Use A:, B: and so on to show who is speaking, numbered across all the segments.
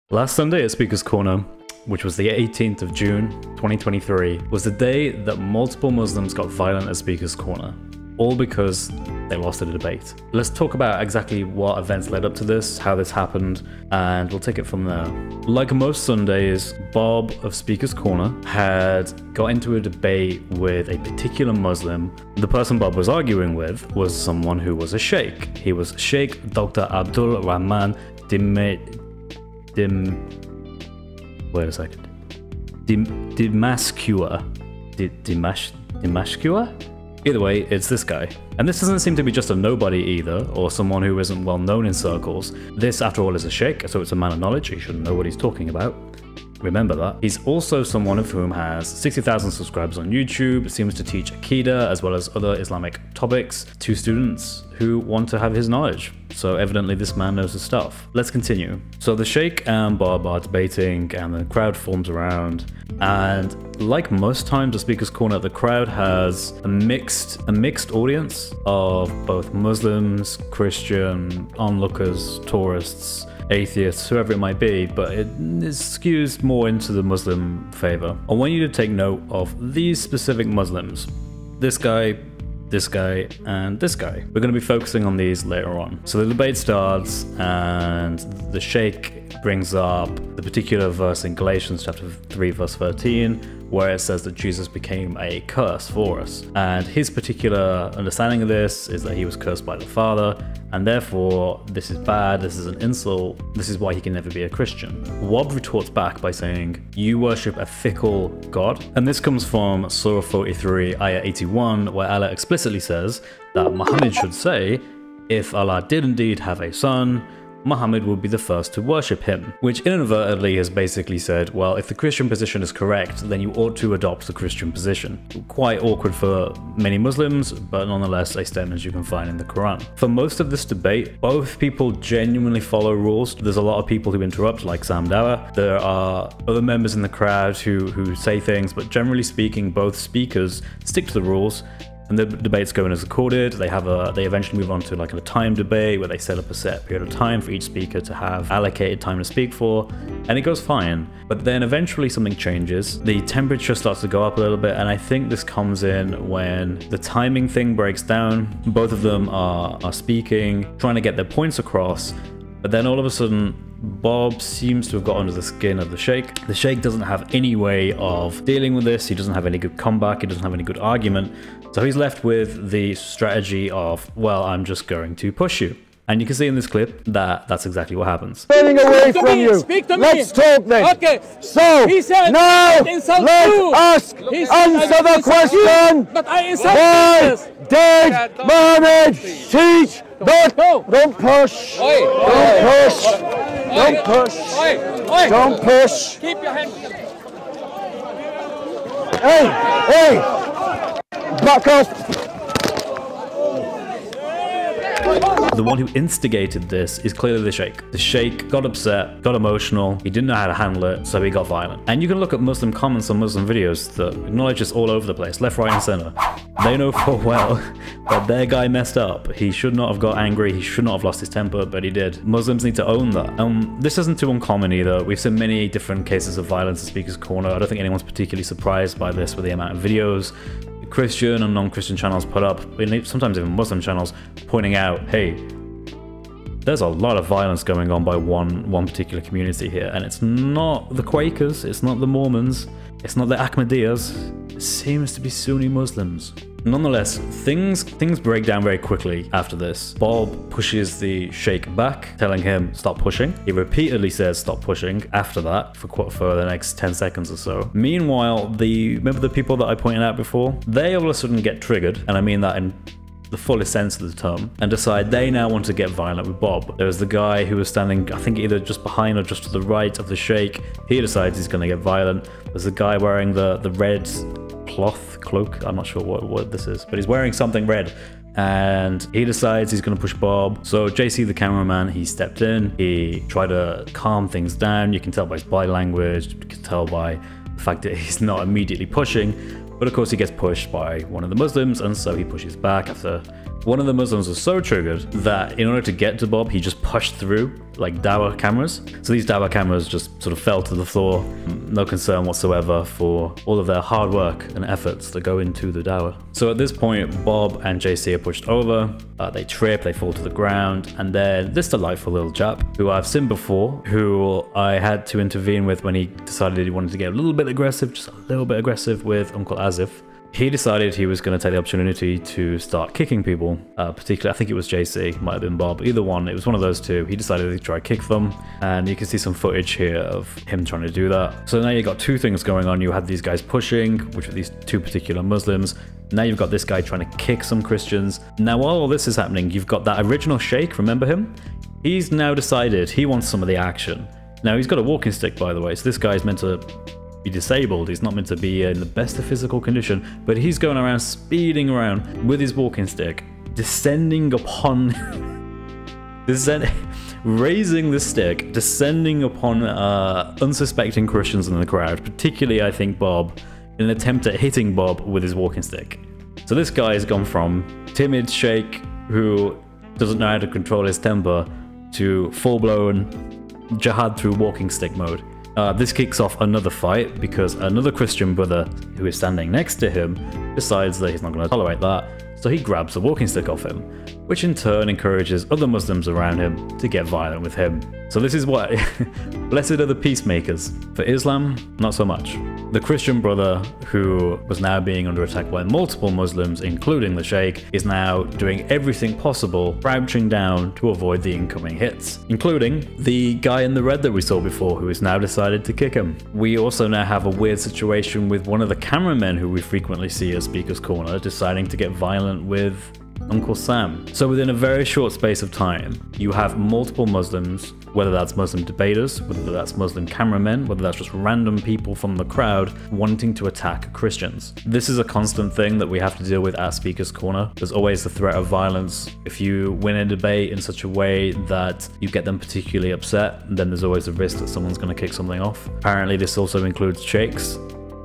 A: Last Sunday at Speaker's Corner, which was the 18th of June 2023, was the day that multiple Muslims got violent at Speaker's Corner, all because they lost a debate. Let's talk about exactly what events led up to this, how this happened, and we'll take it from there. Like most Sundays, Bob of Speaker's Corner had got into a debate with a particular Muslim. The person Bob was arguing with was someone who was a sheikh. He was Sheikh Dr. Abdul Rahman Dimashqua? Either way, it's this guy. And this doesn't seem to be just a nobody either, or someone who isn't well known in circles. This, after all, is a sheikh, so it's a man of knowledge. He should know what he's talking about. Remember that. He's also someone of whom has 60,000 subscribers on YouTube, seems to teach Aqidah as well as other Islamic topics to students who want to have his knowledge. So evidently this man knows his stuff. Let's continue. So the sheikh and Bob are debating and the crowd forms around, and like most times at Speaker's Corner, the crowd has a mixed audience of both Muslims, Christian, onlookers, tourists, atheists, whoever it might be, but it skews more into the Muslim favor. I want you to take note of these specific Muslims. This guy, and this guy. We're going to be focusing on these later on. So the debate starts and the sheikh brings up the particular verse in Galatians chapter 3 verse 13 where it says that Jesus became a curse for us. And his particular understanding of this is that he was cursed by the Father, and therefore this is bad, this is an insult, this is why he can never be a Christian. Bob retorts back by saying, you worship a fickle God. And this comes from Surah 43, Ayah 81, where Allah explicitly says that Muhammad should say, if Allah did indeed have a son, Muhammad will be the first to worship him, which inadvertently has basically said, well, if the Christian position is correct, then you ought to adopt the Christian position. Quite awkward for many Muslims, but nonetheless a statement you can find in the Quran. For most of this debate, both people genuinely follow rules. There's a lot of people who interrupt, like Sam Dawa. There are other members in the crowd who say things, but generally speaking, both speakers stick to the rules. And the debate's going as recorded. They eventually move on to like a time debate where they set up a set period of time for each speaker to have allocated time to speak for, and it goes fine. But then eventually something changes. The temperature starts to go up a little bit, and I think this comes in when the timing thing breaks down. Both of them are speaking, trying to get their points across, but then all of a sudden, Bob seems to have got under the skin of the sheikh. The sheikh doesn't have any way of dealing with this. He doesn't have any good comeback. He doesn't have any good argument. So he's left with the strategy of, well, I'm just going to push you. And you can see in this clip that that's exactly what happens.
B: Turning away from you. Let's talk then.
C: Okay.
B: So now let's answer the question.
C: But I
B: why did Muhammad teach? Don't push. Don't push. Don't push.
C: Keep your hand.
B: Hey, back off.
A: The one who instigated this is clearly the sheikh. The sheikh got upset, got emotional, he didn't know how to handle it, so he got violent. And you can look at Muslim comments on Muslim videos that acknowledge this all over the place, left, right, and center. They know full well that their guy messed up. He should not have got angry, he should not have lost his temper, but he did. Muslims need to own that. This isn't too uncommon either. We've seen many different cases of violence at Speaker's Corner. I don't think anyone's particularly surprised by this with the amount of videos Christian and non-Christian channels put up, sometimes even Muslim channels, pointing out, hey, there's a lot of violence going on by one particular community here, and it's not the Quakers, it's not the Mormons, it's not the Ahmadiyas, it seems to be Sunni Muslims. Nonetheless, things break down very quickly after this. Bob pushes the sheikh back, telling him stop pushing. He repeatedly says stop pushing after that for the next 10 seconds or so. Meanwhile, remember the people that I pointed out before? They all of a sudden get triggered, and I mean that in the fullest sense of the term, and decide they now want to get violent with Bob. There was the guy who was standing, I think either just behind or just to the right of the sheikh. He decides he's going to get violent. There's a guy wearing the red cloak, I'm not sure what this is, but he's wearing something red, and he decides he's going to push Bob. So JC, the cameraman, he stepped in, he tried to calm things down. You can tell by his body language, you can tell by the fact that he's not immediately pushing, but of course he gets pushed by one of the Muslims, and so he pushes back after One of the Muslims was so triggered that in order to get to Bob, he just pushed through like dawah cameras. So these dawah cameras just sort of fell to the floor. No concern whatsoever for all of their hard work and efforts that go into the dawah. So at this point, Bob and JC are pushed over. They trip, they fall to the ground, and then this delightful little chap who I've seen before, who I had to intervene with when he decided he wanted to get a little bit aggressive, just a little bit aggressive with Uncle Asif. He decided he was going to take the opportunity to start kicking people, particularly, I think it was JC, might have been Bob, either one, it was one of those two. He decided to try kick them, and you can see some footage here of him trying to do that. So now you got two things going on. You had these guys pushing, which are these two particular Muslims. Now you've got this guy trying to kick some Christians. Now while all this is happening, you've got that original sheikh, remember him? He's now decided he wants some of the action. Now he's got a walking stick, by the way, so this guy's meant to be disabled. He's not meant to be in the best of physical condition, but he's going around speeding around with his walking stick, descending upon raising the stick, descending upon unsuspecting Christians in the crowd, particularly I think Bob, in an attempt at hitting Bob with his walking stick. So this guy has gone from timid sheikh who doesn't know how to control his temper to full-blown jihad through walking stick mode. This kicks off another fight because another Christian brother who is standing next to him decides that he's not going to tolerate that, so he grabs the walking stick off him, which in turn encourages other Muslims around him to get violent with him. So this is what blessed are the peacemakers. For Islam, not so much. The Christian brother, who was now being under attack by multiple Muslims, including the sheikh, is now doing everything possible, crouching down to avoid the incoming hits, including the guy in the red that we saw before, who has now decided to kick him. We also now have a weird situation with one of the cameramen who we frequently see at Speaker's Corner deciding to get violent with Uncle Sam. So within a very short space of time, you have multiple Muslims, whether that's Muslim debaters, whether that's Muslim cameramen, whether that's just random people from the crowd wanting to attack Christians. This is a constant thing that we have to deal with at Speaker's Corner. There's always the threat of violence. If you win a debate in such a way that you get them particularly upset, then there's always a risk that someone's going to kick something off. Apparently this also includes sheikhs,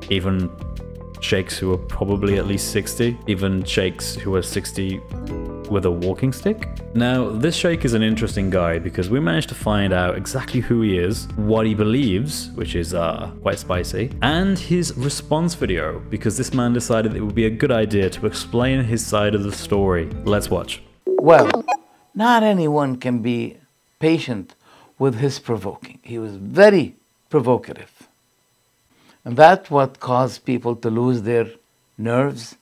A: even sheikhs who are probably at least 60, even sheikhs who are 60 with a walking stick. Now, this sheikh is an interesting guy because we managed to find out exactly who he is, what he believes, which is quite spicy, and his response video, because this man decided it would be a good idea to explain his side of the story. Let's watch.
C: Well, not anyone can be patient with his provoking. He was very provocative. And that's what caused people to lose their nerves,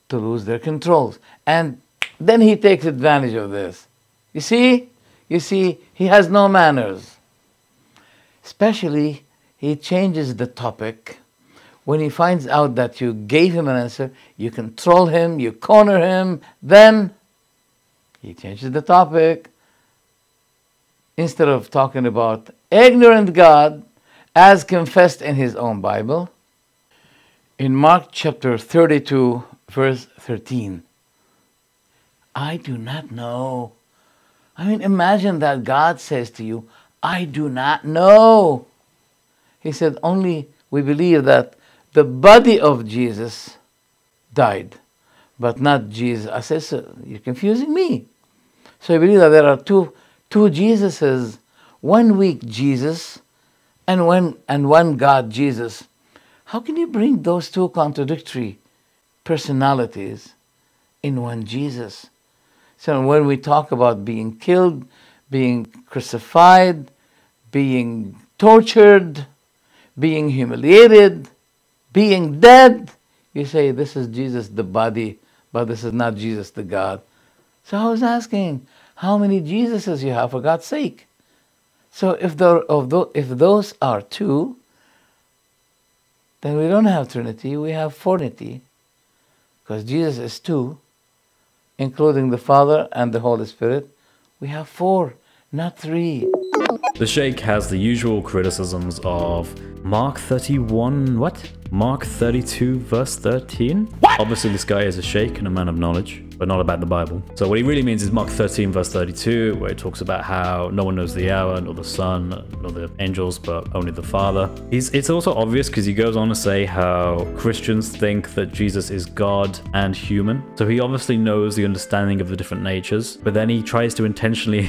C: to lose their controls. And then he takes advantage of this. You see, he has no manners. Especially, he changes the topic. When he finds out that you gave him an answer, you control him, you corner him, then he changes the topic. Instead of talking about ignorant God, as confessed in his own Bible, in Mark chapter 32, verse 13, I do not know. I mean, imagine that God says to you, I do not know. He said, only we believe that the body of Jesus died, but not Jesus. I said, so you're confusing me. So I believe that there are two Jesuses, one weak Jesus and one God Jesus. How can you bring those two contradictory personalities in one Jesus? So when we talk about being killed, being crucified, being tortured, being humiliated, being dead, you say this is Jesus the body, but this is not Jesus the God. So I was asking, how many Jesuses you have, for God's sake? So if those are two, then we don't have Trinity, we have Fournity, because Jesus is two, including the Father and the Holy Spirit. We have four, not three.
A: The sheikh has the usual criticisms of Mark 31, what? Mark 32 verse 13? What? Obviously this guy is a sheikh and a man of knowledge. but not about the Bible. So what he really means is Mark 13 verse 32, where it talks about how no one knows the hour, nor the Son, nor the angels, but only the Father. It's also obvious because he goes on to say how Christians think that Jesus is God and human. So he obviously knows the understanding of the different natures, but then he tries to intentionally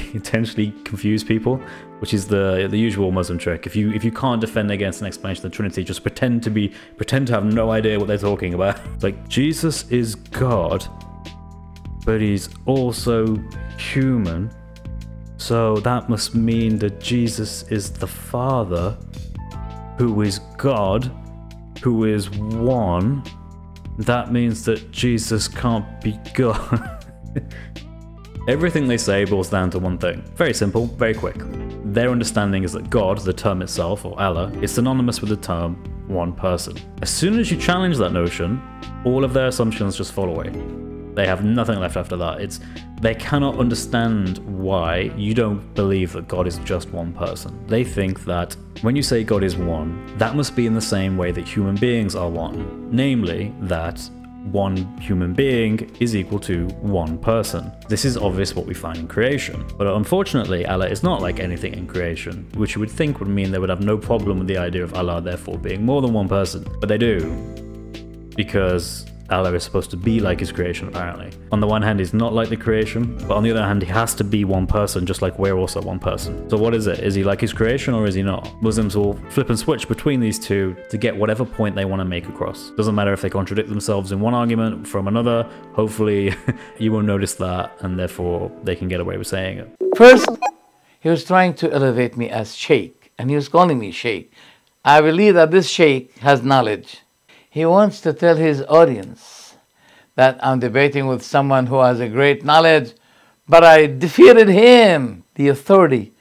A: confuse people, which is the usual Muslim trick. If you can't defend against an explanation of the Trinity, just pretend to have no idea what they're talking about. It's like, Jesus is God, but he's also human, so that must mean that Jesus is the Father, who is God, who is one. That means that Jesus can't be God. Everything they say boils down to one thing. Very simple, very quick. Their understanding is that God, the term itself, or Allah, is synonymous with the term one person. As soon as you challenge that notion, all of their assumptions just fall away. They have nothing left after that. They cannot understand why you don't believe that God is just one person. They think that when you say God is one, that must be in the same way that human beings are one. Namely, that one human being is equal to one person. This is obvious what we find in creation. But unfortunately, Allah is not like anything in creation, which you would think would mean they would have no problem with the idea of Allah therefore being more than one person. But they do, because Allah is supposed to be like his creation, apparently. On the one hand, he's not like the creation, but on the other hand, he has to be one person, just like we're also one person. So what is it? Is he like his creation or is he not? Muslims will flip and switch between these two to get whatever point they want to make across. Doesn't matter if they contradict themselves in one argument from another. Hopefully, you won't notice that, and therefore they can get away with saying it.
C: First, he was trying to elevate me as sheikh, and he was calling me sheikh. I believe that this sheikh has knowledge. He wants to tell his audience that I'm debating with someone who has a great knowledge, but I defeated him. The authority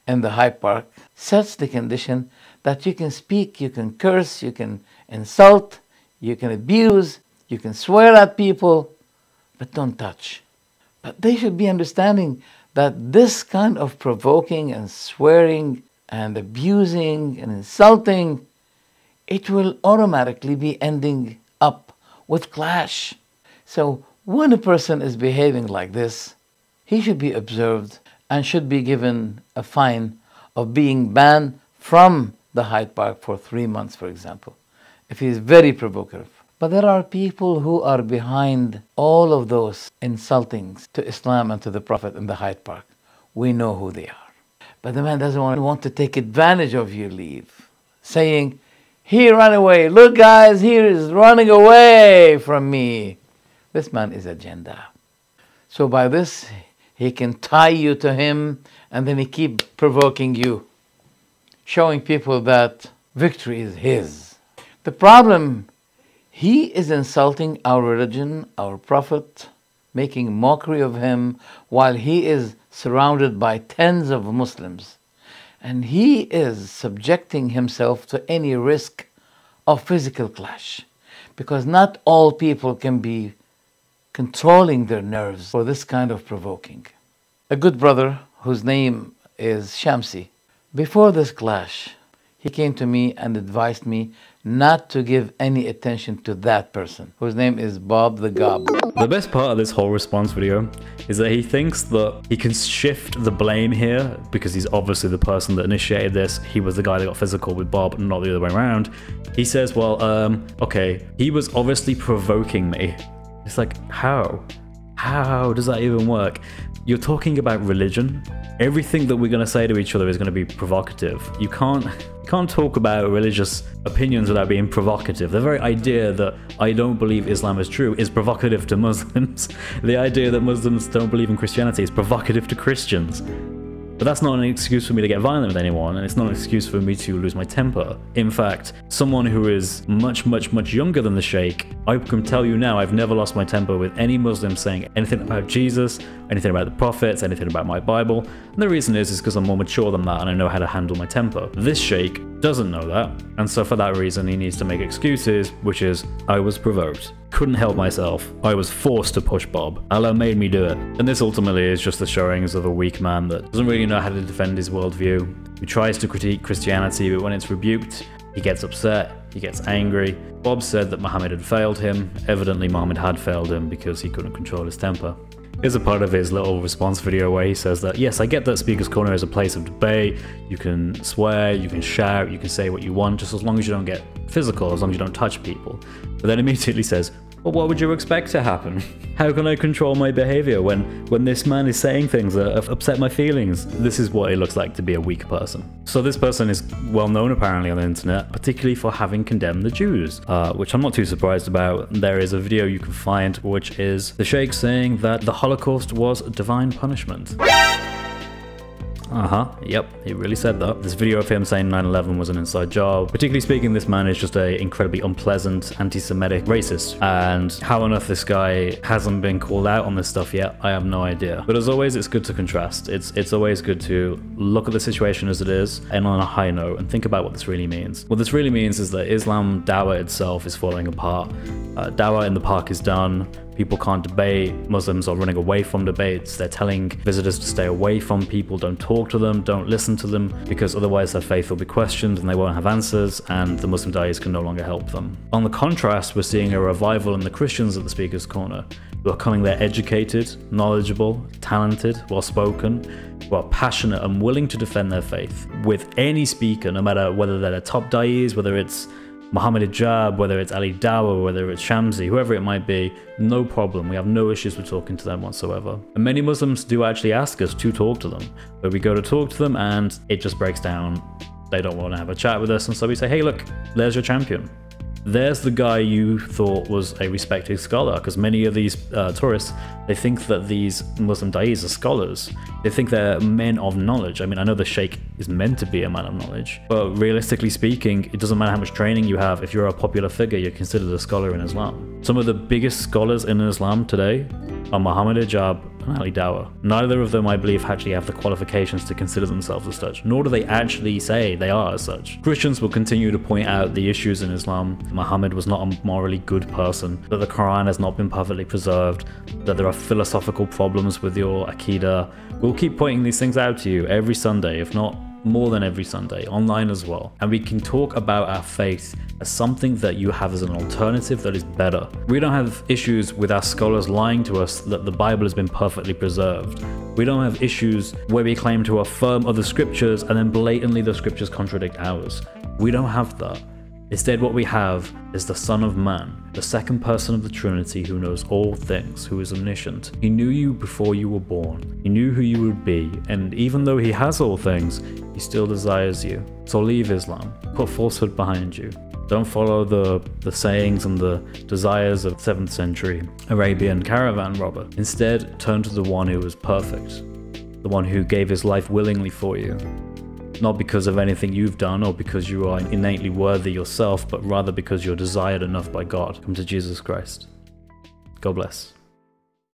C: in the Hyde Park sets the condition that you can speak, you can curse, you can insult, you can abuse, you can swear at people, but don't touch. But they should be understanding that this kind of provoking and swearing and abusing and insulting, it will automatically be ending up with clash. So when a person is behaving like this, he should be observed and should be given a fine of being banned from the Hyde Park for 3 months, for example, if he is very provocative. But there are people who are behind all of those insultings to Islam and to the Prophet in the Hyde Park. We know who they are. But the man doesn't want to take advantage of your leave, saying, he ran away. Look, guys, he is running away from me. This man is agenda. So by this, he can tie you to him, and then he keep provoking you, showing people that victory is his. The problem, he is insulting our religion, our prophet, making mockery of him, while he is surrounded by tens of Muslims. And he is subjecting himself to any risk of physical clash, because not all people can be controlling their nerves for this kind of provoking. A good brother, whose name is Shamsi, before this clash, he came to me and advised me not to give any attention to that person, whose name is Bob the Gob.
A: The best part of this whole response video is that he thinks that he can shift the blame here because he's obviously the person that initiated this. He was the guy that got physical with Bob, not the other way around. He says, well, okay, he was obviously provoking me. It's like, how? How does that even work? You're talking about religion. Everything that we're going to say to each other is going to be provocative. You can't talk about religious opinions without being provocative. The very idea that I don't believe Islam is true is provocative to Muslims. The idea that Muslims don't believe in Christianity is provocative to Christians. But that's not an excuse for me to get violent with anyone, and it's not an excuse for me to lose my temper. In fact, someone who is much, much, much younger than the Sheikh, I can tell you now, I've never lost my temper with any Muslim saying anything about Jesus, anything about the prophets, anything about my Bible. And the reason is because I'm more mature than that and I know how to handle my temper. This Sheikh doesn't know that, and so for that reason he needs to make excuses, which is, I was provoked. Couldn't help myself. I was forced to push Bob. Allah made me do it. And this ultimately is just the showings of a weak man that doesn't really know how to defend his worldview, who tries to critique Christianity, but when it's rebuked, he gets upset, He gets angry. Bob said that Muhammad had failed him. Evidently, Muhammad had failed him because he couldn't control his temper. Here's a part of his little response video where he says that, yes, I get that Speaker's Corner is a place of debate. You can swear, you can shout, you can say what you want, just as long as you don't get physical, as long as you don't touch people. But then immediately says, well, what would you expect to happen? How can I control my behavior when this man is saying things that have upset my feelings? This is what it looks like to be a weak person. So this person is well known apparently on the internet, particularly for having condemned the Jews, which I'm not too surprised about. There is a video you can find, which is the Sheikh saying that the Holocaust was divine punishment. Yep, he really said that. This video of him saying 9/11 was an inside job. Particularly speaking, this man is just a incredibly unpleasant, anti-Semitic racist. And how on earth this guy hasn't been called out on this stuff yet, I have no idea. But as always, it's good to contrast. It's always good to look at the situation as it is and on a high note and think about what this really means. What this really means is that Islam Dawah itself is falling apart. Dawah in the park is done. People can't debate. Muslims are running away from debates. They're telling visitors to stay away from people, don't talk to them, don't listen to them, because otherwise their faith will be questioned and they won't have answers, and the Muslim da'is can no longer help them. On the contrast, we're seeing a revival in the Christians at the Speaker's Corner, who are coming there educated, knowledgeable, talented, well-spoken, who are passionate and willing to defend their faith with any speaker, no matter whether they're the top da'is, whether it's Muhammad Hijab, whether it's Ali Dawah, whether it's Shamsi, whoever it might be, no problem. We have no issues with talking to them whatsoever. And many Muslims do actually ask us to talk to them, but we go to talk to them and it just breaks down. They don't want to have a chat with us, and so we say, hey, look, there's your champion. There's the guy you thought was a respected scholar, because many of these tourists, they think that these Muslim da'is are scholars. They think they're men of knowledge. I mean, I know the Sheikh is meant to be a man of knowledge, but realistically speaking, it doesn't matter how much training you have. If you're a popular figure, you're considered a scholar in Islam. Some of the biggest scholars in Islam today are Muhammad Hijab and Ali Dawah. Neither of them, I believe, actually have the qualifications to consider themselves as such, nor do they actually say they are as such. Christians will continue to point out the issues in Islam. Muhammad was not a morally good person, that the Quran has not been perfectly preserved, that there are philosophical problems with your Aqidah. We'll keep pointing these things out to you every Sunday, if not more than every Sunday, online as well. And we can talk about our faith as something that you have as an alternative that is better. We don't have issues with our scholars lying to us that the Bible has been perfectly preserved. We don't have issues where we claim to affirm other scriptures and then blatantly the scriptures contradict ours. We don't have that. Instead, what we have is the Son of Man, the second person of the Trinity who knows all things, who is omniscient. He knew you before you were born. He knew who you would be, and even though he has all things, he still desires you. So leave Islam. Put falsehood behind you. Don't follow the sayings and the desires of 7th century Arabian caravan robber. Instead, turn to the one who is perfect, the one who gave his life willingly for you. Not because of anything you've done or because you are innately worthy yourself, but rather because you're desired enough by God. Come to Jesus Christ. God bless.